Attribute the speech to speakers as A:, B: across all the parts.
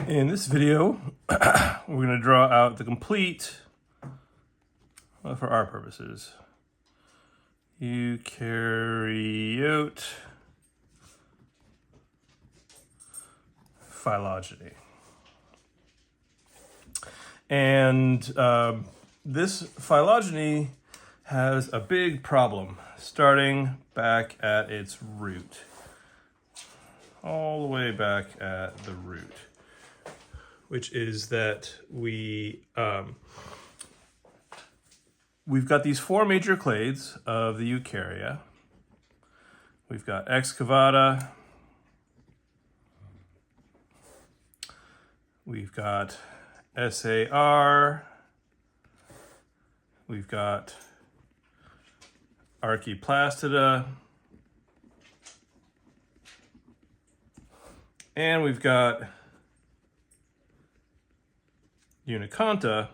A: In this video, we're going to draw out the complete, well, for our purposes, eukaryote phylogeny. And this phylogeny has a big problem, starting back at its root, all the way back at the root, which is that we've got these four major clades of the Eukarya. We've got excavata, we've got SAR, we've got archaeplastida, and we've got uniconta.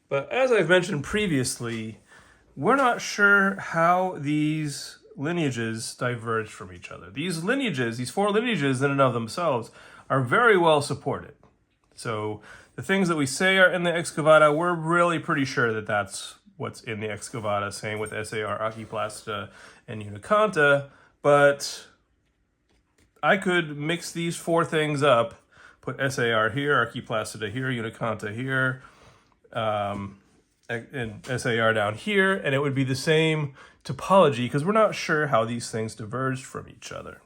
A: But as I've mentioned previously, we're not sure how these lineages diverge from each other. These lineages, these four lineages in and of themselves, are very well supported. So the things that we say are in the excavata, we're really pretty sure that that's what's in the excavata, same with SAR, archaeplastida, and uniconta. But I could mix these four things up, put SAR here, archaeplastida here, uniconta here, and SAR down here, and it would be the same topology because we're not sure how these things diverged from each other.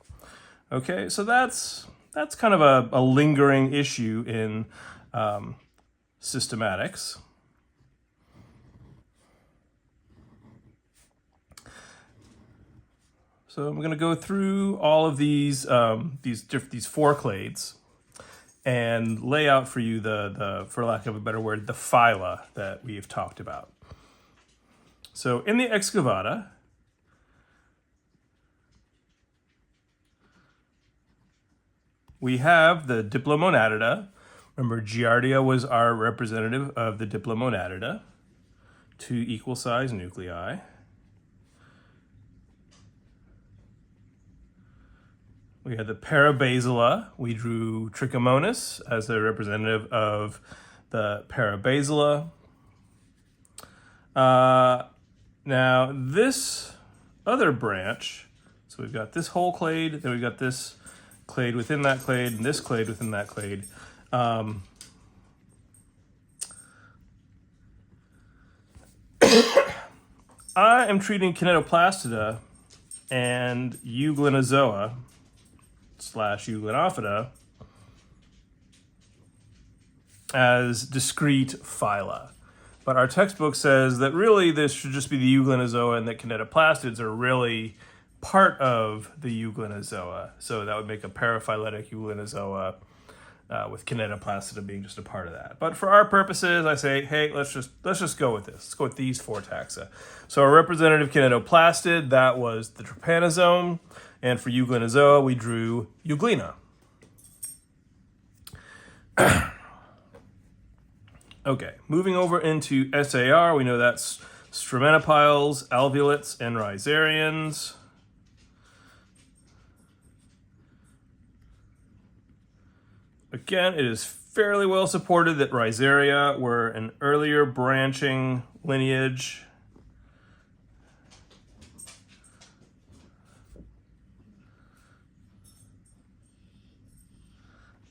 A: Okay, so that's kind of a lingering issue in systematics. So I'm going to go through all of these four clades and lay out for you the for lack of a better word, the phyla that we have talked about. So in the excavata, we have the diplomonadida. Remember, Giardia was our representative of the diplomonadida, 2 equal size nuclei. We had the parabasilla. We drew Trichomonas as the representative of the parabasilla. Now, this other branch, so we've got this whole clade, then we've got this clade within that clade, and this clade within that clade. I am treating kinetoplastida and euglenozoa / euglenophyta as discrete phyla. But our textbook says that really this should just be the euglenozoa and that kinetoplastids are really part of the euglenozoa. So that would make a paraphyletic euglenozoa with kinetoplastida being just a part of that. But for our purposes, I say, hey, let's just go with this. Let's go with these four taxa. So our representative kinetoplastid, that was the trypanosome. And for euglenozoa, we drew euglena. Okay, moving over into SAR, we know that's stramenopiles, alveolates, and rhizarians. Again, it is fairly well supported that rhizaria were an earlier branching lineage.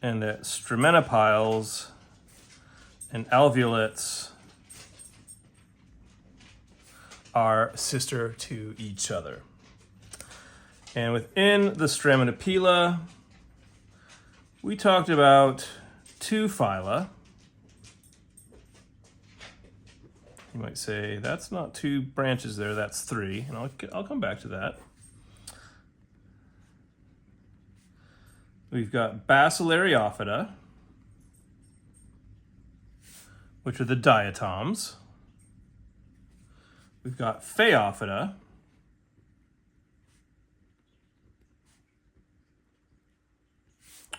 A: And that stramenopiles and alveolates are sister to each other. And within the Straminopila, we talked about 2 phyla. You might say, that's not 2 branches there, that's 3. And I'll come back to that. We've got Basilariophita, which are the diatoms. We've got Phaeophyta,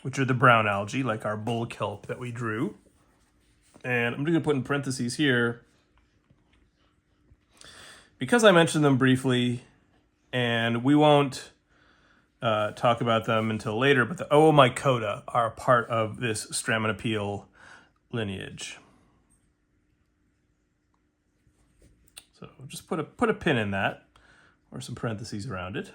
A: which are the brown algae, like our bull kelp that we drew. And I'm going to put in parentheses here, because I mentioned them briefly, and we won't talk about them until later, but the Oomycota are part of this Straminopial lineage. So just put a pin in that, or some parentheses around it.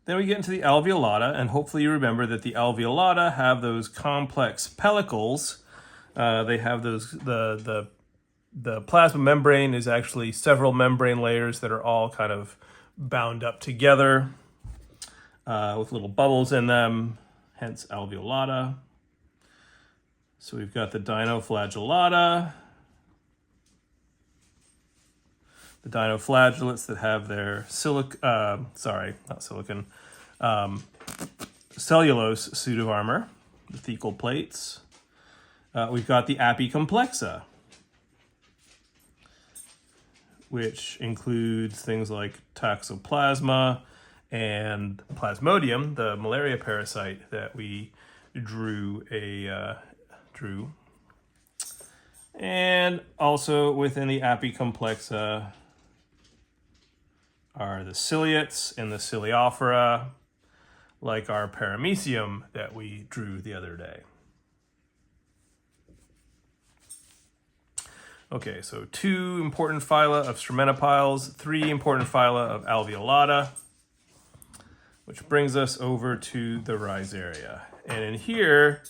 A: Then we get into the alveolata, and hopefully you remember that the alveolata have those complex pellicles. They have those, the plasma membrane is actually several membrane layers that are all kind of bound up together with little bubbles in them, hence alveolata. So we've got the dinoflagellata, the dinoflagellates that have their cellulose suit of armor, the thecal plates. We've got the apicomplexa, which includes things like toxoplasma and plasmodium, the malaria parasite that we drew. And also within the apicomplexa are the ciliates and the Ciliophora, like our paramecium that we drew the other day. Okay, so 2 important phyla of Straminopiles, 3 important phyla of Alveolata, which brings us over to the Rhizaria. And in here,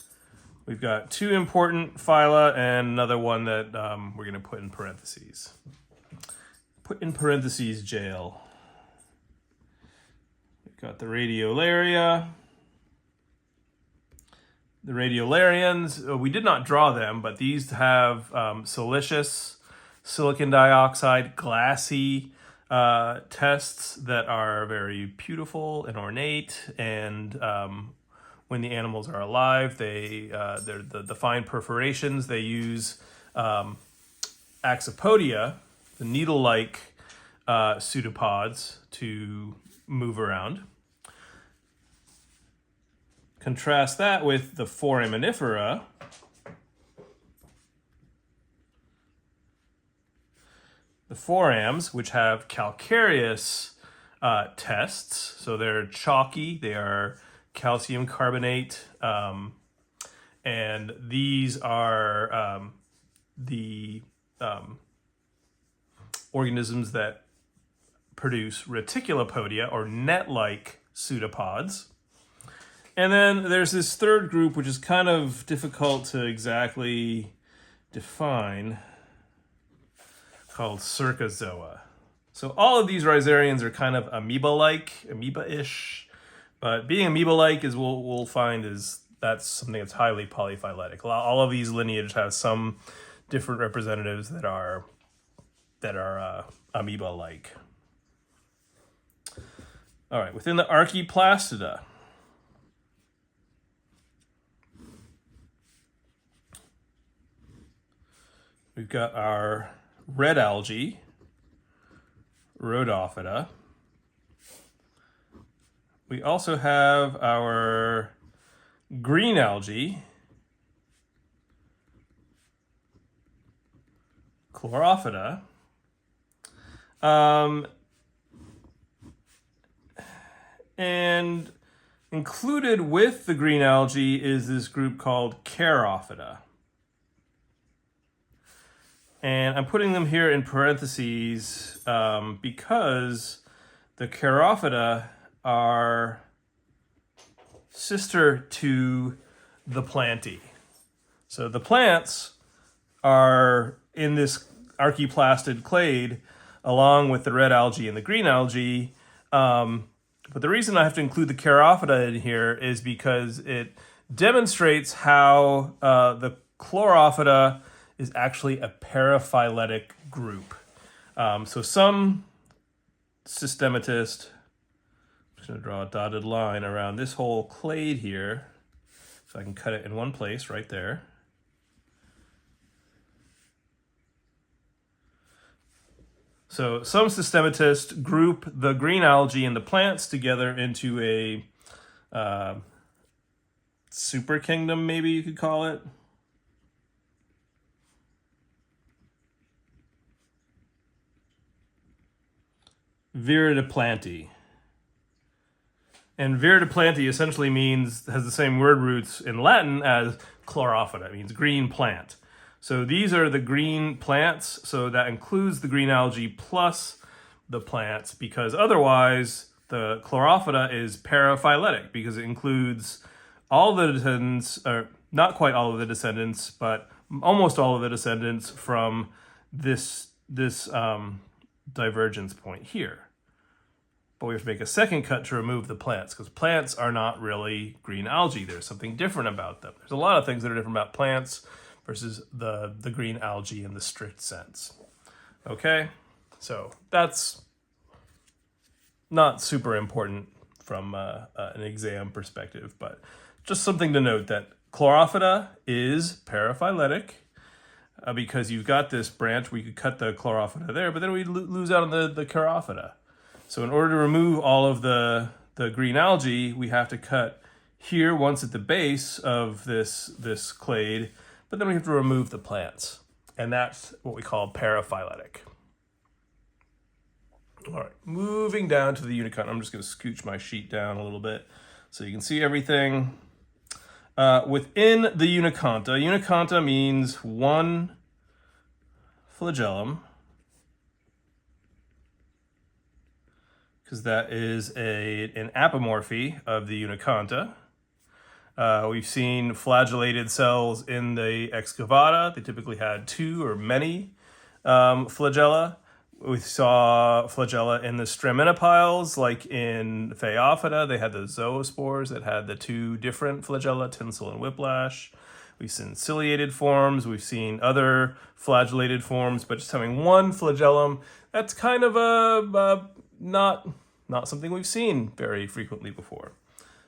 A: we've got 2 important phyla and another one that we're going to put in parentheses. Put in parentheses jail. We've got the Radiolaria. The Radiolarians, we did not draw them, but these have silicious, silicon dioxide, glassy tests that are very beautiful and ornate. And when the animals are alive, they're the fine perforations. They use axopodia, the needle-like pseudopods, to move around. Contrast that with the foraminifera. The forams, which have calcareous tests, so they're chalky, they are calcium carbonate, and these are the organisms that produce reticulopodia, or net-like pseudopods. And then there's this third group, which is kind of difficult to exactly define, called Cercozoa. So all of these rhizarians are kind of amoeba-like, amoeba-ish, but being amoeba-like is we'll find is that's something that's highly polyphyletic. All of these lineage have some different representatives that are amoeba-like. All right, within the Archaeplastida, we've got our red algae, Rhodophyta. We also have our green algae, Chlorophyta. And included with the green algae is this group called Charophyta. And I'm putting them here in parentheses because the Charophyta are sister to the Plantae. So the plants are in this archaeplastid clade along with the red algae and the green algae. But the reason I have to include the Charophyta in here is because it demonstrates how the Chlorophyta is actually a paraphyletic group. So some systematist, I'm just going to draw a dotted line around this whole clade here, so I can cut it in one place right there. So some systematists group the green algae and the plants together into a super kingdom, maybe you could call it. Viridiplantae. And verde plantae essentially has the same word roots in Latin as chlorophyta. It means green plant. So these are the green plants. So that includes the green algae plus the plants, because otherwise the chlorophyta is paraphyletic, because it includes all the descendants, or not quite all of the descendants, but almost all of the descendants from this divergence point here. But we have to make a second cut to remove the plants, because plants are not really green algae. There's something different about them. There's a lot of things that are different about plants versus the green algae in the strict sense. Okay, so that's not super important from an exam perspective, but just something to note that chlorophyta is paraphyletic, because you've got this branch. We could cut the chlorophyta there, but then we lose out on the charophyta. So in order to remove all of the green algae, we have to cut here once at the base of this clade, but then we have to remove the plants. And that's what we call paraphyletic. All right, moving down to the uniconta. I'm just going to scooch my sheet down a little bit so you can see everything. Within the uniconta means one flagellum, because that is an apomorphy of the uniconta. We've seen flagellated cells in the excavata. They typically had two or many flagella. We saw flagella in the straminopiles, like in Phaeophyta. They had the zoospores that had the two different flagella, tinsel and whiplash. We've seen ciliated forms. We've seen other flagellated forms, but just having one flagellum, that's kind of not something we've seen very frequently before.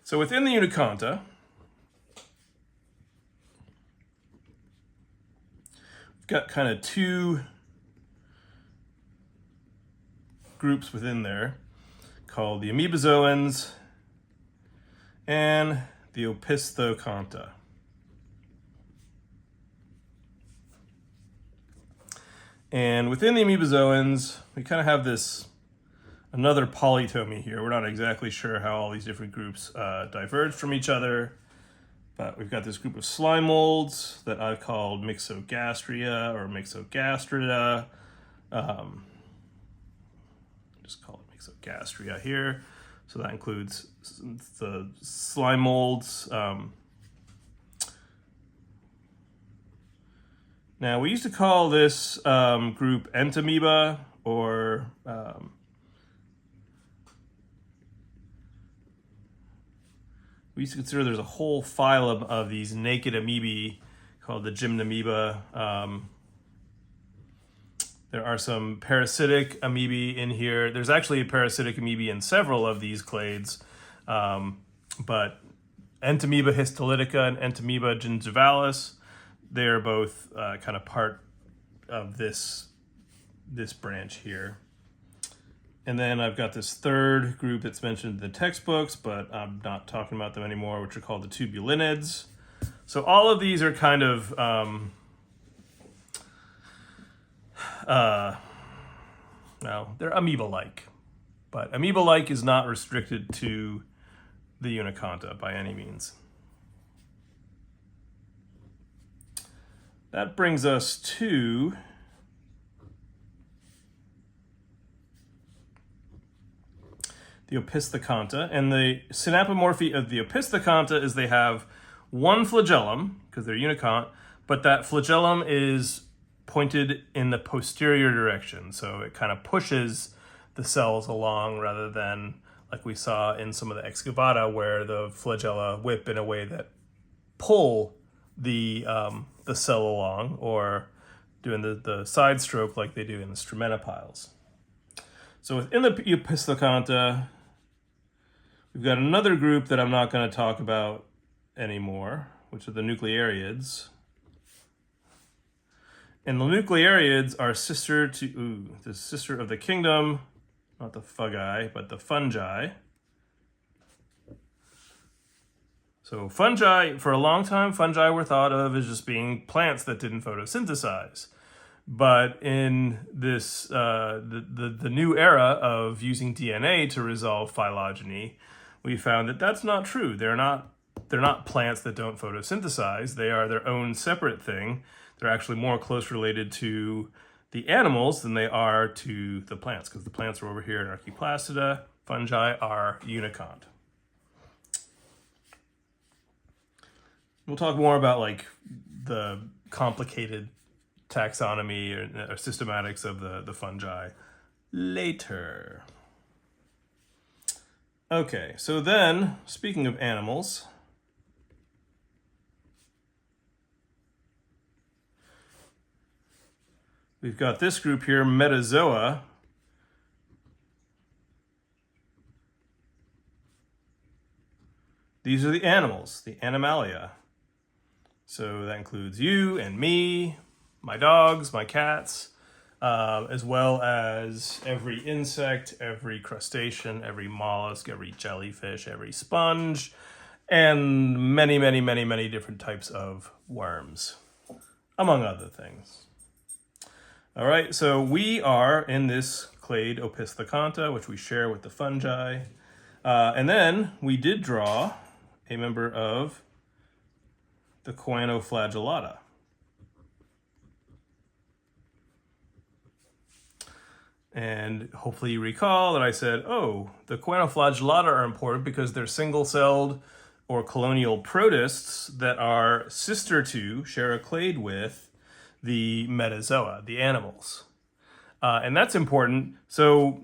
A: So within the uniconta, we've got kind of two groups within there called the amoebozoans and the opisthoconta. And within the amoebozoans, we kind of have another polytomy here. We're not exactly sure how all these different groups diverge from each other, but we've got this group of slime molds that I've called Myxogastria or Myxogastrida. Just call it Myxogastria here. So that includes the slime molds. Now, we used to call this group entamoeba, or we used to consider there's a whole phylum of these naked amoebae called the gymnamoeba. There are some parasitic amoebae in here. There's actually a parasitic amoebae in several of these clades, but Entamoeba histolytica and Entamoeba gingivalis, they're both kind of part of this branch here. And then I've got this third group that's mentioned in the textbooks, but I'm not talking about them anymore, which are called the tubulinids. So all of these are kind of well, they're amoeba-like, but amoeba-like is not restricted to the uniconta by any means. That brings us to the opisthoconta, and the synapomorphy of the opisthoconta is they have one flagellum, because they're unicont, but that flagellum is pointed in the posterior direction, so it kind of pushes the cells along rather than like we saw in some of the excavata where the flagella whip in a way that pull the cell along, or doing the side stroke like they do in the straminopiles. So within the opisthoconta, we've got another group that I'm not going to talk about anymore, which are the nucleariids. And the nucleariids are the sister of the kingdom, not the fungi, but the fungi. So fungi, for a long time, fungi were thought of as just being plants that didn't photosynthesize. But in this, the new era of using DNA to resolve phylogeny, we found that that's not true. They're not plants that don't photosynthesize. They are their own separate thing. They're actually more close related to the animals than they are to the plants, because the plants are over here in Archaeplastida, fungi are unicont. We'll talk more about like the complicated taxonomy or systematics of the fungi later. Okay, so then, speaking of animals, we've got this group here, Metazoa. These are the animals, the Animalia. So that includes you and me, my dogs, my cats, as well as every insect, every crustacean, every mollusk, every jellyfish, every sponge, and many, many, many, many different types of worms, among other things. All right, so we are in this clade Opisthoconta, which we share with the fungi. And then we did draw a member of the Choanoflagellata. And hopefully you recall that I said, oh, the Choanoflagellata are important because they're single-celled or colonial protists that are sister to, share a clade with, the Metazoa, the animals. And that's important. So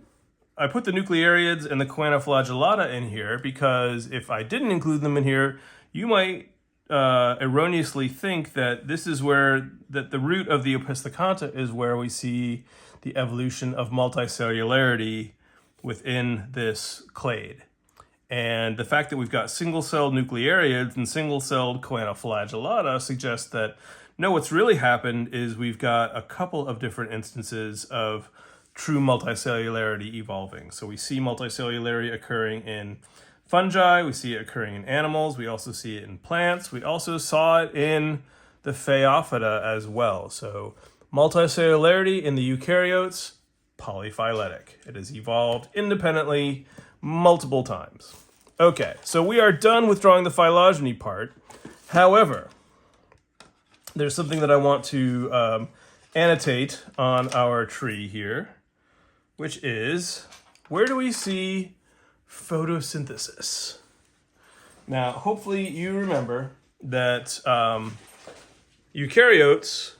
A: I put the nucleariids and the Choanoflagellata in here because if I didn't include them in here, you might erroneously think that this is where, that the root of the Opisthoconta is where we see the evolution of multicellularity within this clade. And the fact that we've got single-celled nucleariids and single-celled Choanoflagellata suggests that no, what's really happened is we've got a couple of different instances of true multicellularity evolving. So we see multicellularity occurring in fungi, we see it occurring in animals, we also see it in plants, we also saw it in the Phaeophyta as well. So multicellularity in the eukaryotes, polyphyletic. It has evolved independently multiple times. Okay, so we are done with drawing the phylogeny part. However, there's something that I want to annotate on our tree here, which is, where do we see photosynthesis? Now, hopefully you remember that eukaryotes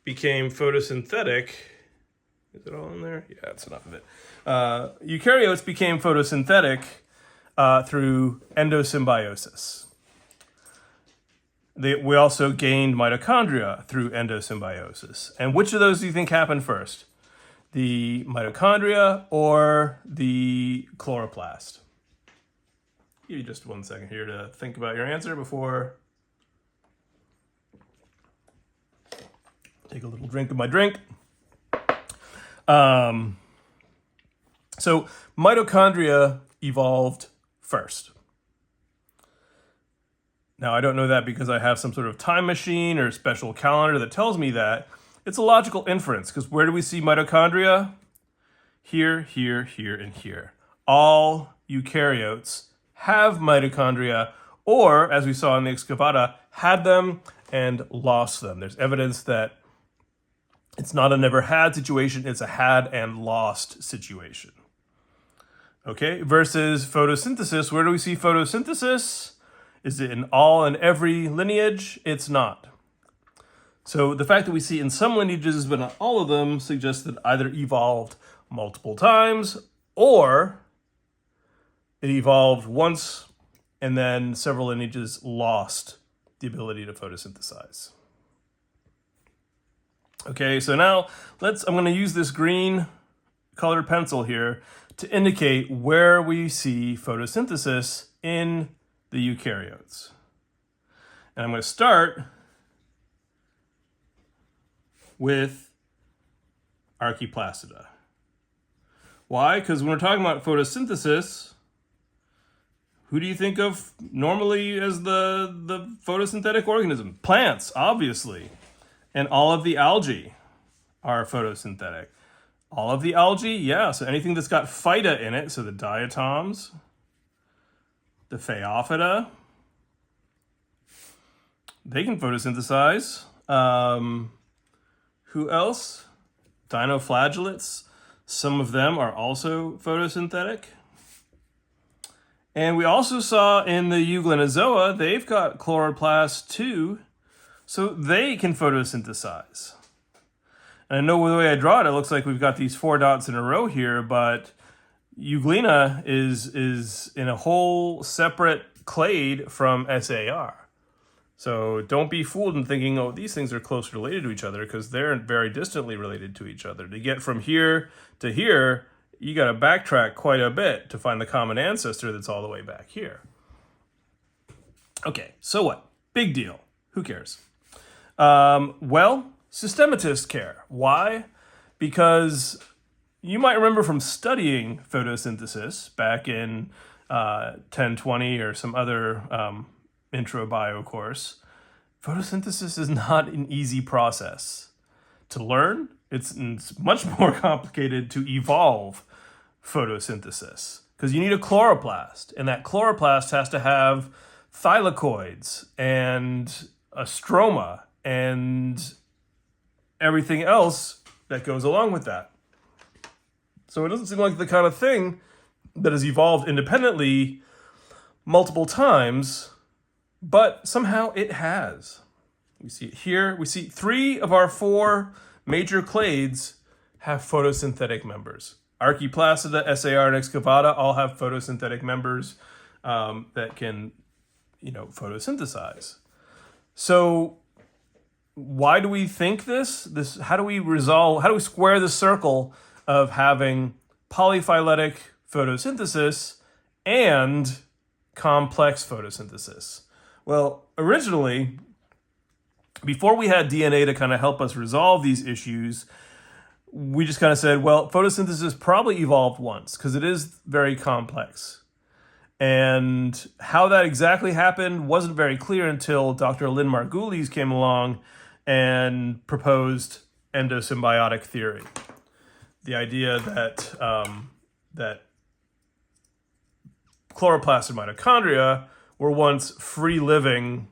A: became photosynthetic. Is it all in there? Yeah, that's enough of it. Eukaryotes became photosynthetic through endosymbiosis. We also gained mitochondria through endosymbiosis. And which of those do you think happened first? The mitochondria or the chloroplast? Give you just 1 second here to think about your answer before take a little drink of my drink. So mitochondria evolved first. Now, I don't know that because I have some sort of time machine or special calendar that tells me that. It's a logical inference, because where do we see mitochondria? Here, here, here, and here. All eukaryotes have mitochondria, or, as we saw in the excavata, had them and lost them. There's evidence that it's not a never had situation, it's a had and lost situation. Okay, versus photosynthesis, where do we see photosynthesis? Is it in all and every lineage? It's not. So the fact that we see in some lineages but not all of them suggests that either evolved multiple times or it evolved once and then several lineages lost the ability to photosynthesize. Okay, so now I'm going to use this green colored pencil here to indicate where we see photosynthesis in the eukaryotes. And I'm going to start with Archaeplastida. Why? Because when we're talking about photosynthesis, who do you think of normally as the photosynthetic organism? Plants, obviously. And all of the algae are photosynthetic. All of the algae, yeah. So anything that's got phyta in it, so the diatoms, The Phaeophyta, they can photosynthesize. Who else? Dinoflagellates. Some of them are also photosynthetic. And we also saw in the Euglenozoa, they've got chloroplasts too, so they can photosynthesize. And I know the way I draw it, it looks like we've got these 4 dots in a row here, but Euglena is in a whole separate clade from SAR. So don't be fooled in thinking, oh, these things are closely related to each other, because they're very distantly related to each other. To get from here to here, you got to backtrack quite a bit to find the common ancestor that's all the way back here. Okay, so what? Big deal. Who cares? Well, systematists care. Why? Because you might remember from studying photosynthesis back in 1020 or some other intro bio course, photosynthesis is not an easy process to learn. It's much more complicated to evolve photosynthesis, because you need a chloroplast, and that chloroplast has to have thylakoids and a stroma and everything else that goes along with that. So it doesn't seem like the kind of thing that has evolved independently multiple times, but somehow it has. We see it here. We see 3 of our 4 major clades have photosynthetic members. Archaeplastida, SAR, and Excavata all have photosynthetic members that can, photosynthesize. So why do we think this? How do we square the circle of having polyphyletic photosynthesis and complex photosynthesis? Well, originally, before we had DNA to kind of help us resolve these issues, we just kind of said, well, photosynthesis probably evolved once because it is very complex. And how that exactly happened wasn't very clear until Dr. Lynn Margulies came along and proposed endosymbiotic theory. The idea that that chloroplasts and mitochondria were once free-living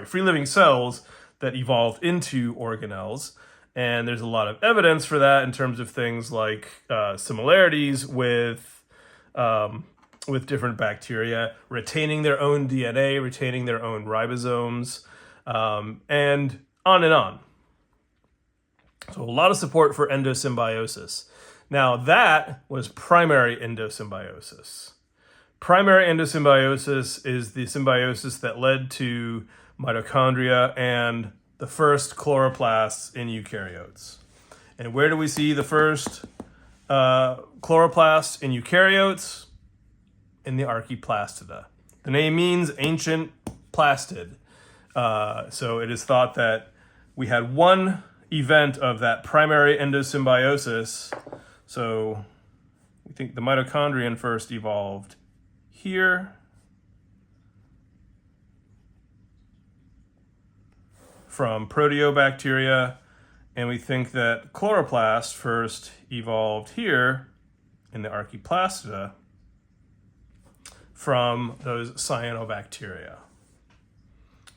A: free-living cells that evolved into organelles. And there's a lot of evidence for that in terms of things like similarities with different bacteria, retaining their own DNA, retaining their own ribosomes, and on and on. So a lot of support for endosymbiosis. Now that was primary endosymbiosis. Primary endosymbiosis is the symbiosis that led to mitochondria and the first chloroplasts in eukaryotes. And where do we see the first chloroplasts in eukaryotes? In the Archaeplastida. The name means ancient plastid. So it is thought that we had one event of that primary endosymbiosis. So we think the mitochondrion first evolved here. From proteobacteria, and we think that chloroplast first evolved here in the Archaeplastida from those cyanobacteria.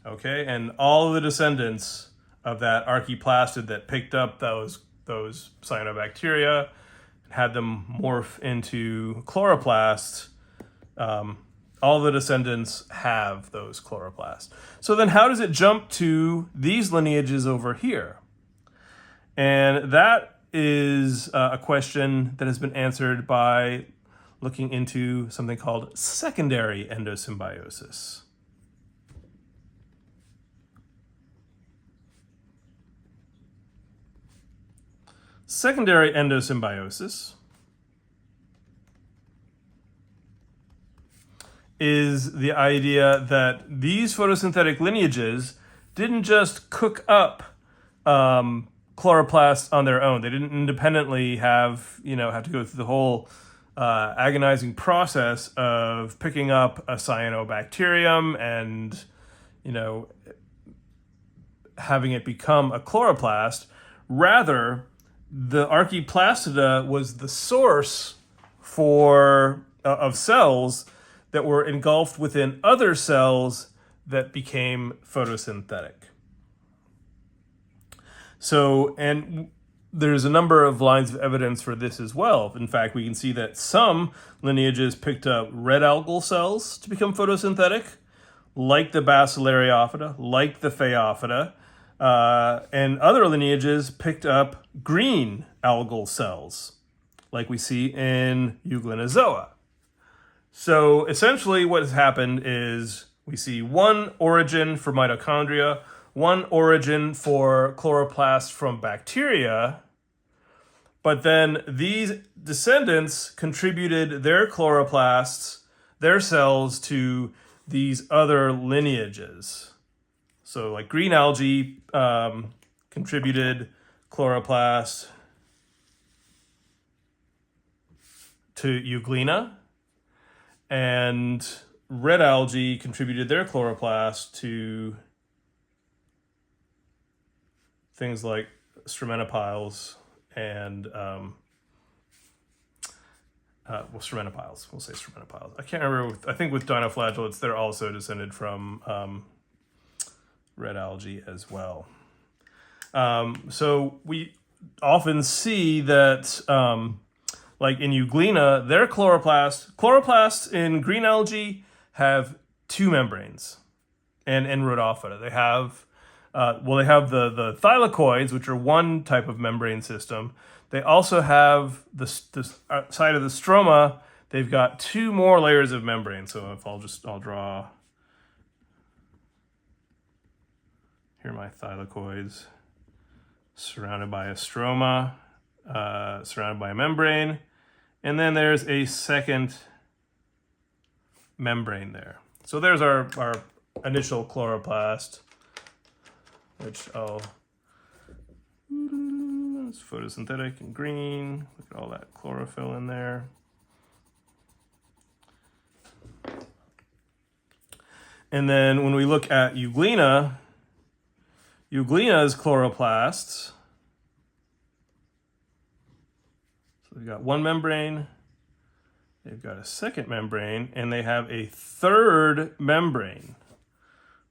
A: Okay, and all of the descendants of that Archaeplastid that picked up those cyanobacteria and had them morph into chloroplasts, all the descendants have those chloroplasts. So then how does it jump to these lineages over here? And that is a question that has been answered by looking into something called secondary endosymbiosis. Secondary endosymbiosis is the idea that these photosynthetic lineages didn't just cook up chloroplasts on their own. They didn't independently have to go through the whole agonizing process of picking up a cyanobacterium and having it become a chloroplast. Rather, the Archaeplastida was the source for of cells that were engulfed within other cells that became photosynthetic. So, and there's a number of lines of evidence for this as well. In fact, we can see that some lineages picked up red algal cells to become photosynthetic, like the Bacillariophyta, like the Phaeophyta, and other lineages picked up green algal cells, like we see in Euglenozoa. So essentially what has happened is we see one origin for mitochondria, one origin for chloroplasts from bacteria, but then these descendants contributed their chloroplasts, their cells, to these other lineages. So like green algae contributed chloroplast to Euglena, and red algae contributed their chloroplast to things like stromatopiles and stromatopiles. We'll say stromatopiles. I can't remember. I think with dinoflagellates, they're also descended from red algae as well. So we often see that, like in Euglena, their chloroplasts in green algae have two membranes, and in Rhodophyta they have. They have the thylakoids, which are one type of membrane system. They also have the side of the stroma. They've got two more layers of membrane. So if I'll draw here my thylakoids surrounded by a stroma, surrounded by a membrane, and then there's a second membrane there. So there's our initial chloroplast, which it's photosynthetic in green. Look at all that chlorophyll in there. And then when we look at Euglena's chloroplasts, so they've got one membrane, they've got a second membrane, and they have a third membrane.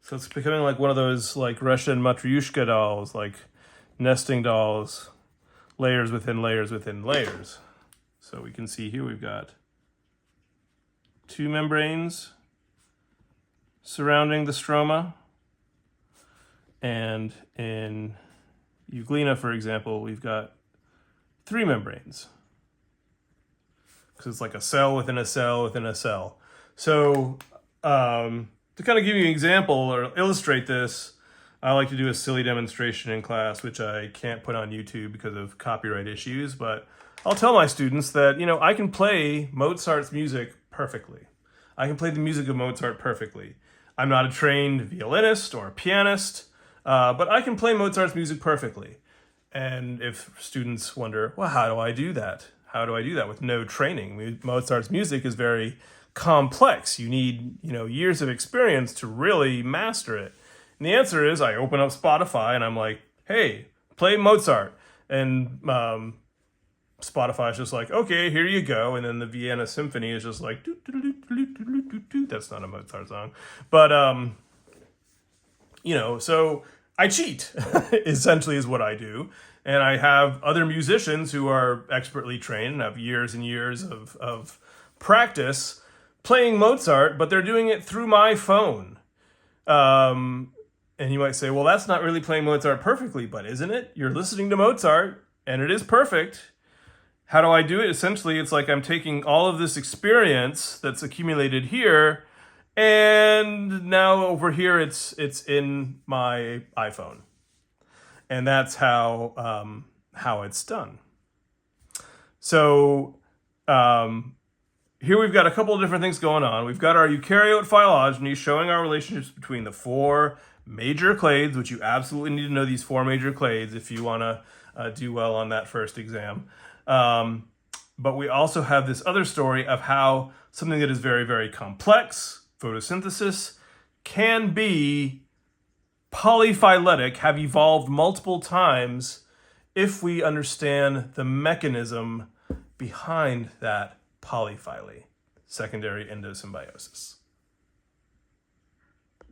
A: So it's becoming like one of those like Russian Matryoshka dolls, like nesting dolls, layers within layers within layers. So we can see here we've got two membranes surrounding the stroma. And in Euglena, for example, we've got three membranes, because it's like a cell within a cell within a cell. So to kind of give you an example or illustrate this, I like to do a silly demonstration in class, which I can't put on YouTube because of copyright issues, but I'll tell my students that, I can play Mozart's music perfectly. I can play the music of Mozart perfectly. I'm not a trained violinist or a pianist, but I can play Mozart's music perfectly. And if students wonder, well, how do I do that? How do I do that with no training? Mozart's music is very complex. You need, years of experience to really master it. And the answer is I open up Spotify and I'm like, hey, play Mozart. And Spotify is just like, okay, here you go. And then the Vienna Symphony is just like, that's not a Mozart song. But, so I cheat, essentially is what I do. And I have other musicians who are expertly trained and have years and years of practice playing Mozart, but they're doing it through my phone. And you might say, well, that's not really playing Mozart perfectly, but isn't it? You're listening to Mozart, and it is perfect. How do I do it? Essentially, it's like I'm taking all of this experience that's accumulated here, and now over here it's in my iPhone. And that's how it's done. So here we've got a couple of different things going on. We've got our eukaryote phylogeny showing our relationships between the four major clades, which you absolutely need to know these four major clades if you want to do well on that first exam. But we also have this other story of how something that is very, very complex, photosynthesis, can be polyphyletic, have evolved multiple times if we understand the mechanism behind that polyphyly. secondary endosymbiosis.